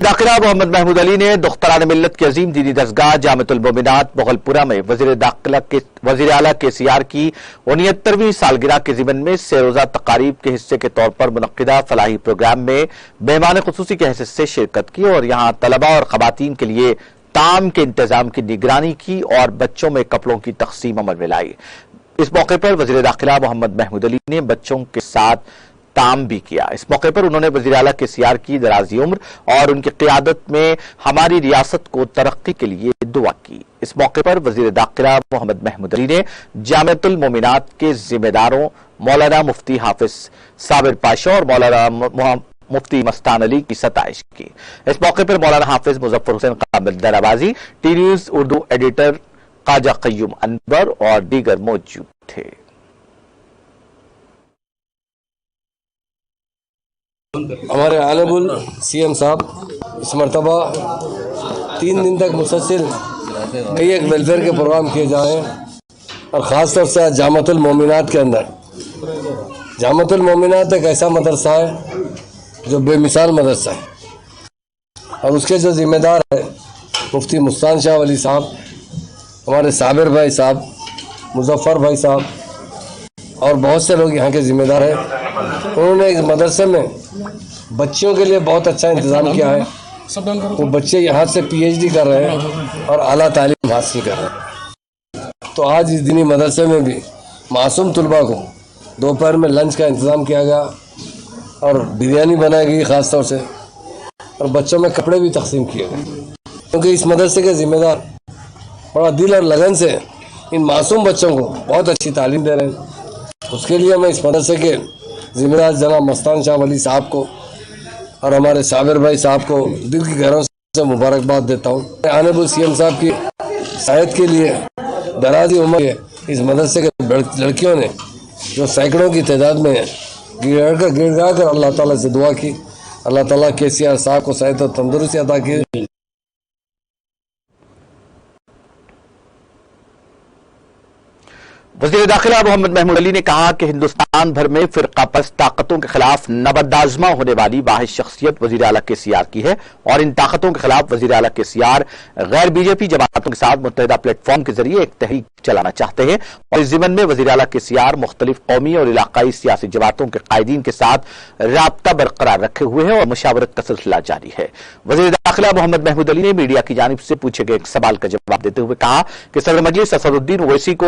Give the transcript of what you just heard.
दाखिला मोहम्मद महमूद अली ने दुख्तरान मिल्लत की अजीम दीनी दरगाह जामिअतुल मोमिनात मुगलपुरा में वजीर आला KCR की 69वीं सालगिरह के ज़िमन में से-रोज़ा तकारीब के हिस्से के तौर पर मुनक्किदा फलाही प्रोग्राम में मेहमान खुसूसी के हैसियत से शिरकत की और यहाँ तलबा और खवातीन के लिए ताम के इंतजाम की निगरानी की और बच्चों में कपड़ों की तकसीम अमल में लाई। इस मौके पर वजीर दाखिला मोहम्मद महमूद अली ने बच्चों के साथ ताम भी किया। इस मौके पर उन्होंने वज़ीर आला KCR की दराज़ी उम्र और उनकी क़ियादत में हमारी रियासत को तरक्की के लिए दुआ की। इस मौके पर वज़ीर दाखिला मोहम्मद महमूद अली ने जामिअतुल मोमिनात के जिम्मेदारों मौलाना मुफ्ती हाफिज साबिर पाशा और मौलाना मुफ्ती मस्तान अली की सताइश की। इस मौके पर मौलाना हाफिज मुजफ्फर हुसैन कामिल दराबाजी, T news Urdu editor Khwaja Qayyum Anwar और दीगर मौजूद थे। हमारे ऑनरेबल CM साहब इस मरतबा 3 दिन तक मुसलसिल कई एक वेलफेयर के प्रोग्राम किए जाए और ख़ास तौर से जामिअतुल मोमिनात के अंदर जामिअतुल मोमिनात एक ऐसा मदरसा है जो बेमिसाल मदरसा है और उसके जो ज़िम्मेदार है मुफ्ती मुस्तान शाह वली साहब, हमारे साबिर भाई साहब, मुजफ्फर भाई साहब और बहुत से लोग यहाँ के ज़िम्मेदार हैं। उन्होंने इस मदरसे में बच्चियों के लिए बहुत अच्छा इंतज़ाम किया है। वो बच्चे यहाँ से PhD कर रहे हैं और आला तालीम हासिल कर रहे हैं। तो आज इस दिनी मदरसे में भी मासूम तलबा को दोपहर में लंच का इंतज़ाम किया गया और बिरयानी बनाई गई ख़ास तौर से और बच्चों में कपड़े भी तकसीम किए गए, क्योंकि इस मदरसे के ज़िम्मेदार बड़ा दिल और लगन से इन मासूम बच्चों को बहुत अच्छी तालीम दे रहे हैं। उसके लिए मैं इस मदरसे के ज़िम्मेदार जनाब मस्तान शाह वली साहब को और हमारे साबिर भाई साहब को दिल की गहराइयों से मुबारकबाद देता हूँ। ऑनरेबल CM साहब की सेहत के लिए दराज़ी उम्र के इस मदरसे के लड़कियों ने जो सैकड़ों की तादाद में गिड़गा कर अल्लाह ताला से दुआ की, अल्लाह ताला KCR साहब को सेहत और तंदुरुस्ती अता की। वज़ीर दाखिला मोहम्मद महमूद अली ने कहा कि हिंदुस्तान भर में फ़िरक़ापरस्त ताकतों के खिलाफ नबर्दाज़मा होने वाली वाहिद शख्सियत वज़ीर आला KCR की है और इन ताकतों के खिलाफ वज़ीर आला KCR गैर BJP जमातों के साथ मुत्तहिदा प्लेटफॉर्म के जरिए एक तहरीक चलाना चाहते हैं और इस ज़िमन में वज़ीर आला KCR मुख्तलिफ कौमी और इलाकाई सियासी जमातों के कायदीन के साथ राब्ता बरकरार रखे हुए हैं और मुशावरत का सिलसिला जारी है। वज़ीर दाखिला मोहम्मद महमूद अली ने मीडिया की जानिब से पूछे गए एक सवाल का जवाब देते हुए कहा कि सदर मजलिस असदुद्दीन ओवैसी को